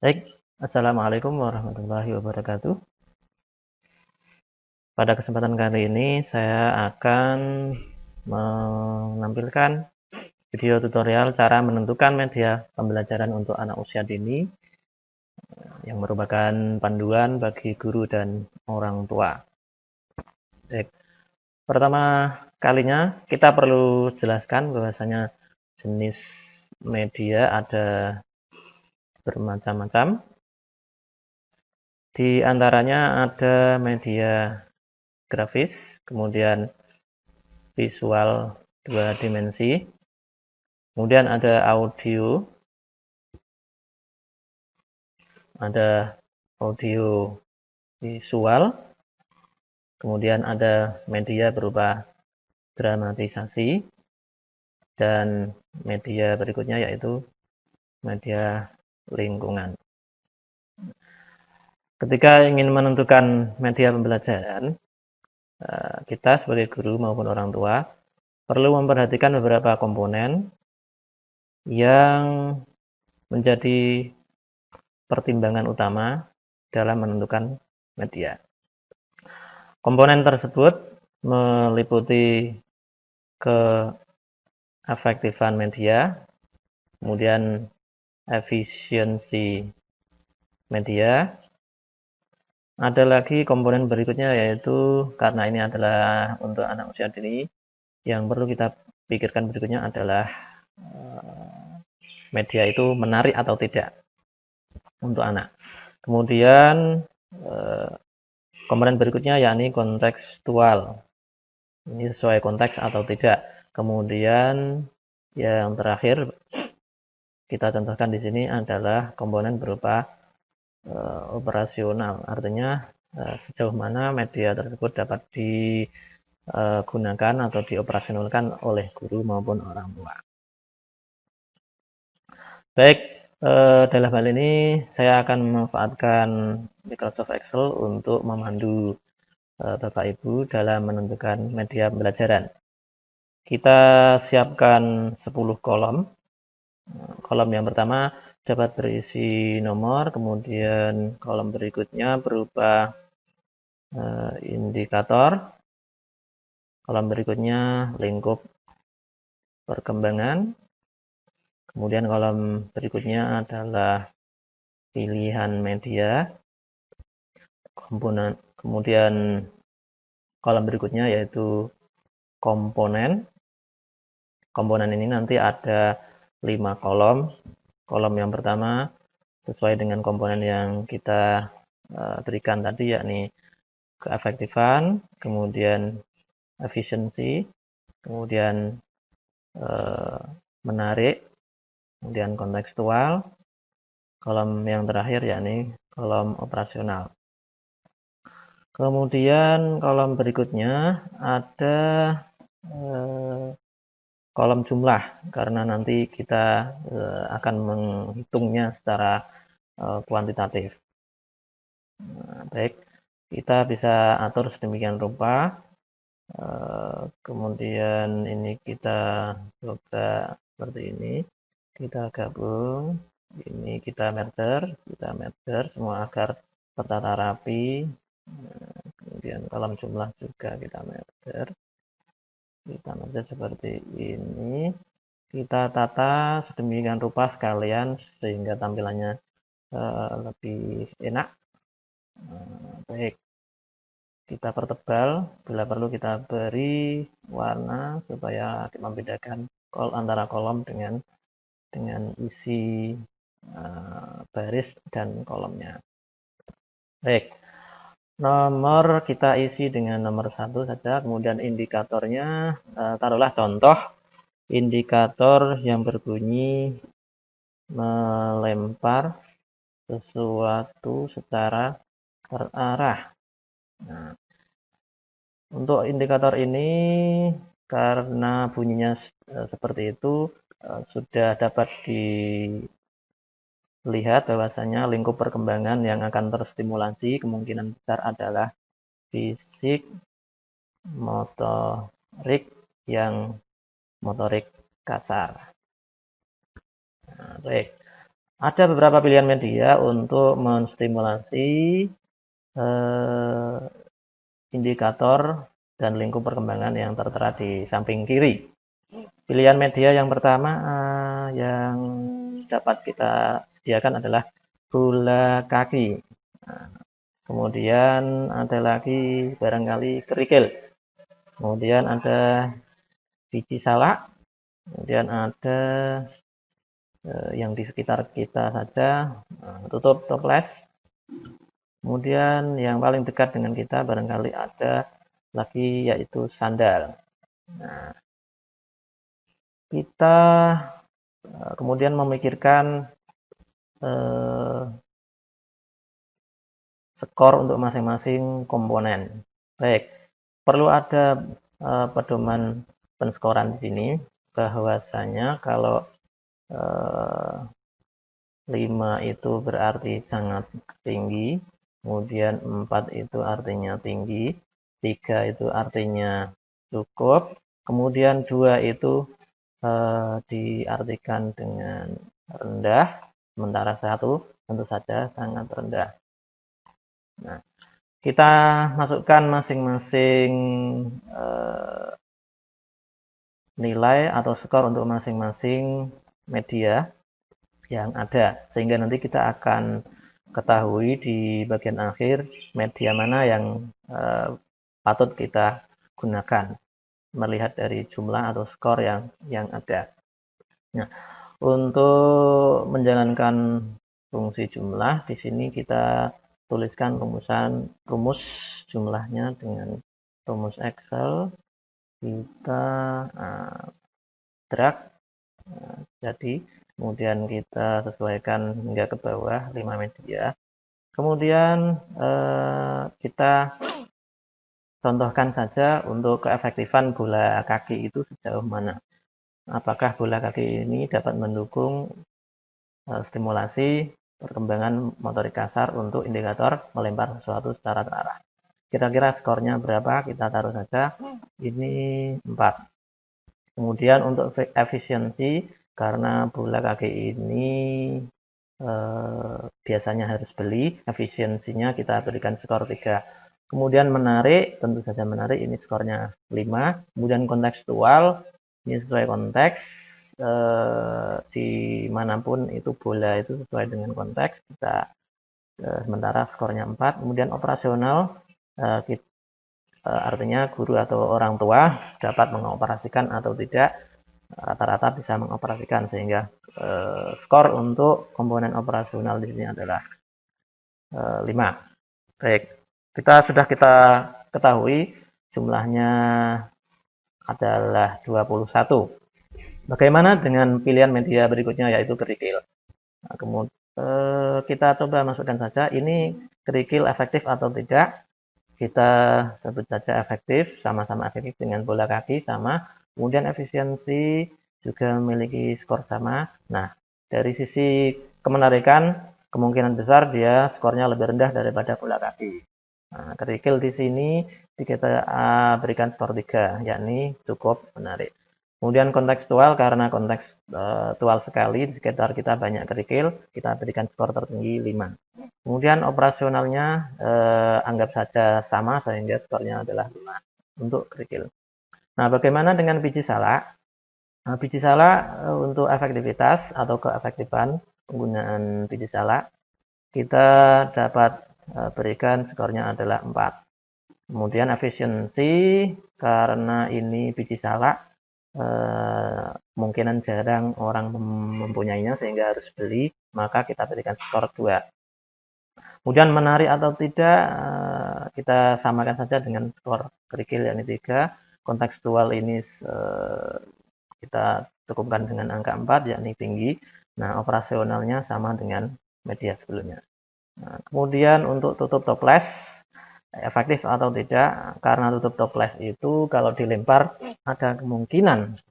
Baik, Assalamualaikum warahmatullahi wabarakatuh. Pada kesempatan kali ini saya akan menampilkan video tutorial cara menentukan media pembelajaran untuk anak usia dini yang merupakan panduan bagi guru dan orang tua. Baik, pertama kalinya kita perlu jelaskan bahwasanya jenis media ada bermacam-macam. Di antaranya ada media grafis, kemudian visual 2 dimensi, kemudian ada audio visual, kemudian ada media berupa dramatisasi, dan media berikutnya yaitu media lingkungan. Ketika ingin menentukan media pembelajaran, kita sebagai guru maupun orang tua perlu memperhatikan beberapa komponen yang menjadi pertimbangan utama dalam menentukan media. Komponen tersebut meliputi keefektifan media, kemudian efisiensi media. Ada lagi komponen berikutnya yaitu karena ini adalah untuk anak usia dini, yang perlu kita pikirkan berikutnya adalah media itu menarik atau tidak untuk anak. Kemudian komponen berikutnya yakni kontekstual. Ini sesuai konteks atau tidak. Kemudian yang terakhir kita contohkan di sini adalah komponen berupa operasional. Artinya sejauh mana media tersebut dapat digunakan atau dioperasionalkan oleh guru maupun orang tua. Baik, dalam hal ini saya akan memanfaatkan Microsoft Excel untuk memandu Bapak Ibu dalam menentukan media pembelajaran. Kita siapkan 10 kolom. Kolom yang pertama dapat berisi nomor, kemudian kolom berikutnya berupa indikator, kolom berikutnya lingkup perkembangan, kemudian kolom berikutnya adalah pilihan media, kemudian kolom berikutnya yaitu komponen. Komponen ini nanti ada 5 kolom. Kolom yang pertama sesuai dengan komponen yang kita berikan tadi, yakni keefektifan, kemudian efisiensi, kemudian menarik, kemudian kontekstual, kolom yang terakhir yakni kolom operasional. Kemudian kolom berikutnya ada kolom jumlah, karena nanti kita akan menghitungnya secara kuantitatif. Baik, kita bisa atur sedemikian rupa. Kemudian ini kita coba seperti ini, kita gabung, ini kita merger semua agar tertata rapi. Kemudian kolom jumlah juga kita merger seperti ini, kita tata sedemikian rupa sekalian sehingga tampilannya lebih enak. Baik, kita pertebal, bila perlu kita beri warna supaya membedakan antara kolom dengan isi baris dan kolomnya. Baik, nomor kita isi dengan nomor 1 saja, kemudian indikatornya taruhlah contoh indikator yang berbunyi melempar sesuatu secara terarah. Nah, untuk indikator ini karena bunyinya seperti itu sudah dapat dilihat bahwasanya lingkup perkembangan yang akan terstimulasi kemungkinan besar adalah fisik, motorik yang motorik kasar. Nah, baik. Ada beberapa pilihan media untuk menstimulasi eh, indikator dan lingkup perkembangan yang tertera di samping kiri. Pilihan media yang pertama yang dapat kita sediakan adalah bola kaki. Nah, kemudian ada lagi barangkali kerikil. Kemudian ada biji salak. Kemudian ada yang di sekitar kita saja, tutup toples. Kemudian yang paling dekat dengan kita barangkali ada lagi yaitu sandal. Nah, kita kemudian memikirkan skor untuk masing-masing komponen. Baik, perlu ada pedoman penskoran di sini bahwasanya kalau 5 itu berarti sangat tinggi, kemudian 4 itu artinya tinggi, 3 itu artinya cukup, kemudian 2 itu diartikan dengan rendah, sementara 1 tentu saja sangat rendah. Nah, kita masukkan masing-masing nilai atau skor untuk masing-masing media yang ada, sehingga nanti kita akan ketahui di bagian akhir media mana yang patut kita gunakan melihat dari jumlah atau skor yang ada. Nah, untuk menjalankan fungsi jumlah di sini kita tuliskan rumus jumlahnya dengan rumus Excel. Kita drag jadi kemudian kita sesuaikan hingga ke bawah 5 media. Kemudian kita contohkan saja untuk keefektifan bola kaki itu sejauh mana. Apakah bola kaki ini dapat mendukung stimulasi perkembangan motorik kasar untuk indikator melempar sesuatu secara terarah. Kira-kira skornya berapa? Kita taruh saja. Ini 4. Kemudian untuk efisiensi, karena bola kaki ini biasanya harus beli, efisiensinya kita berikan skor 3. Kemudian menarik, tentu saja menarik, ini skornya 5. Kemudian kontekstual, ini sesuai konteks, dimanapun itu bola itu sesuai dengan konteks, kita sementara skornya 4. Kemudian operasional, artinya guru atau orang tua dapat mengoperasikan atau tidak, rata-rata bisa mengoperasikan, sehingga skor untuk komponen operasional di sini adalah 5. Baik, sudah kita ketahui jumlahnya adalah 21. Bagaimana dengan pilihan media berikutnya yaitu kerikil? Nah, kemudian kita coba masukkan saja ini kerikil efektif atau tidak. Kita sebut saja efektif, sama-sama efektif dengan bola kaki sama. Kemudian efisiensi juga memiliki skor sama. Nah, dari sisi kemenarikan, kemungkinan besar dia skornya lebih rendah daripada bola kaki. Nah, kerikil di sini kita berikan skor 3, yakni cukup menarik. Kemudian kontekstual, karena kontekstual sekali, di sekitar kita banyak kerikil, kita berikan skor tertinggi 5. Kemudian operasionalnya anggap saja sama, sehingga skornya adalah 5 untuk kerikil. Nah, bagaimana dengan biji salak? Nah, biji salak untuk efektivitas atau keefektifan penggunaan biji salak, kita dapat berikan skornya adalah 4. Kemudian efisiensi, karena ini biji salak, kemungkinan jarang orang mempunyainya sehingga harus beli, maka kita berikan skor 2. Kemudian menarik atau tidak, kita samakan saja dengan skor kerikil yakni 3. Kontekstual ini kita cukupkan dengan angka 4 yakni tinggi. Nah, operasionalnya sama dengan media sebelumnya. Nah, kemudian untuk tutup toples, efektif atau tidak, karena tutup toples itu kalau dilempar ada kemungkinan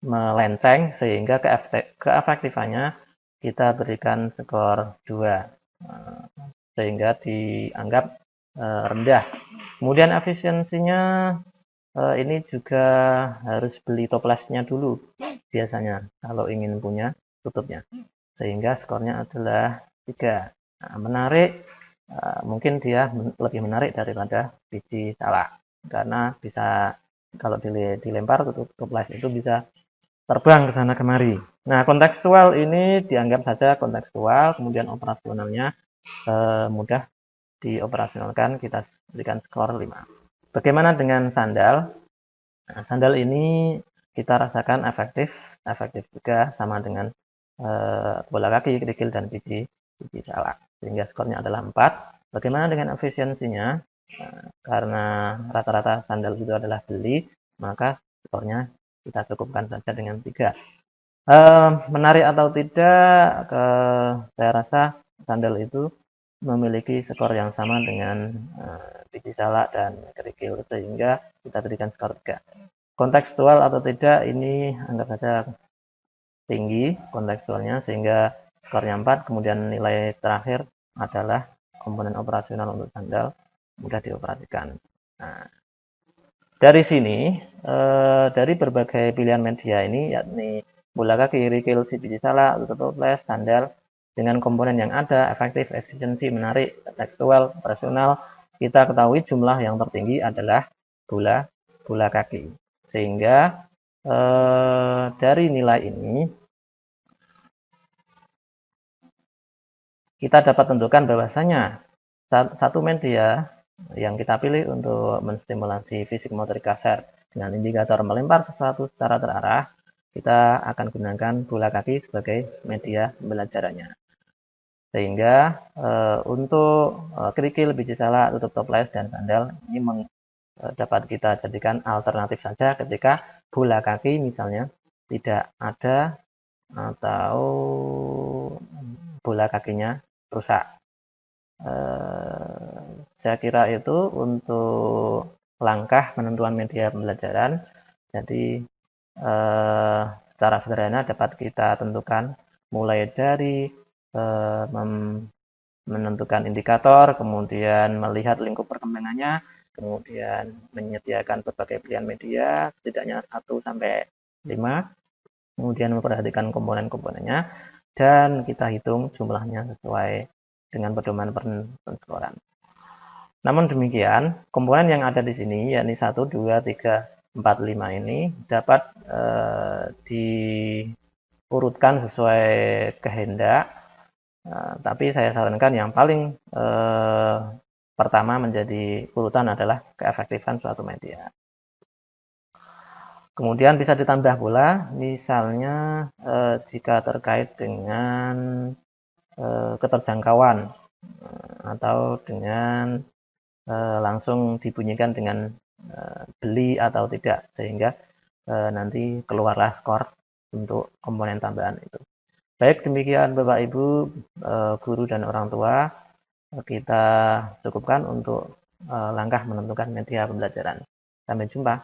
melenceng, sehingga keefektifannya kita berikan skor 2, sehingga dianggap rendah. Kemudian efisiensinya ini juga harus beli toplesnya dulu biasanya kalau ingin punya. tutupnya, sehingga skornya adalah 3. Nah, menarik, mungkin dia lebih menarik daripada biji salak, karena bisa kalau dilempar tutup toples itu bisa terbang ke sana kemari. Nah, kontekstual ini dianggap saja kontekstual, kemudian operasionalnya mudah dioperasionalkan, kita berikan skor 5. Bagaimana dengan sandal? Nah, sandal ini kita rasakan efektif juga sama dengan bola kaki, kerikil, dan biji salak. Sehingga skornya adalah 4. Bagaimana dengan efisiensinya? Karena rata-rata sandal itu adalah beli, maka skornya kita cukupkan saja dengan 3. Menarik atau tidak, saya rasa sandal itu memiliki skor yang sama dengan biji salak dan kerikil, sehingga kita berikan skor 3. Kontekstual atau tidak, ini anggap saja tinggi kontekstualnya, sehingga skornya 4. Kemudian nilai terakhir adalah komponen operasional untuk sandal, mudah dioperasikan. Nah, dari sini, dari berbagai pilihan media ini, yakni bola kaki, kerikil, biji salak, tutup toples, sandal, dengan komponen yang ada, efektif, efisiensi, menarik, tekstual, operasional, kita ketahui jumlah yang tertinggi adalah bola kaki. Sehingga dari nilai ini kita dapat tentukan bahwasanya satu media yang kita pilih untuk menstimulasi fisik motorik kasar dengan indikator melempar sesuatu secara terarah, kita akan gunakan bola kaki sebagai media pembelajarannya. Sehingga untuk kerikil, biji salak, tutup toples, dan sandal ini dapat kita jadikan alternatif saja ketika bola kaki misalnya tidak ada atau bola kakinya rusak. Saya kira itu untuk langkah penentuan media pembelajaran. Jadi secara sederhana dapat kita tentukan mulai dari menentukan indikator, kemudian melihat lingkup perkembangannya, kemudian menyediakan berbagai pilihan media, setidaknya 1 sampai 5, kemudian memperhatikan komponen-komponennya, dan kita hitung jumlahnya sesuai dengan pedoman penskoran. Namun demikian, komponen yang ada di sini, yakni 1, 2, 3, 4, 5 ini dapat diurutkan sesuai kehendak, tapi saya sarankan yang paling pertama menjadi urutan adalah keefektifan suatu media. Kemudian bisa ditambah pula, misalnya jika terkait dengan keterjangkauan atau dengan langsung dibunyikan dengan beli atau tidak, sehingga nanti keluarlah skor untuk komponen tambahan itu. Baik, demikian Bapak Ibu, guru dan orang tua, kita cukupkan untuk langkah menentukan media pembelajaran. Sampai jumpa.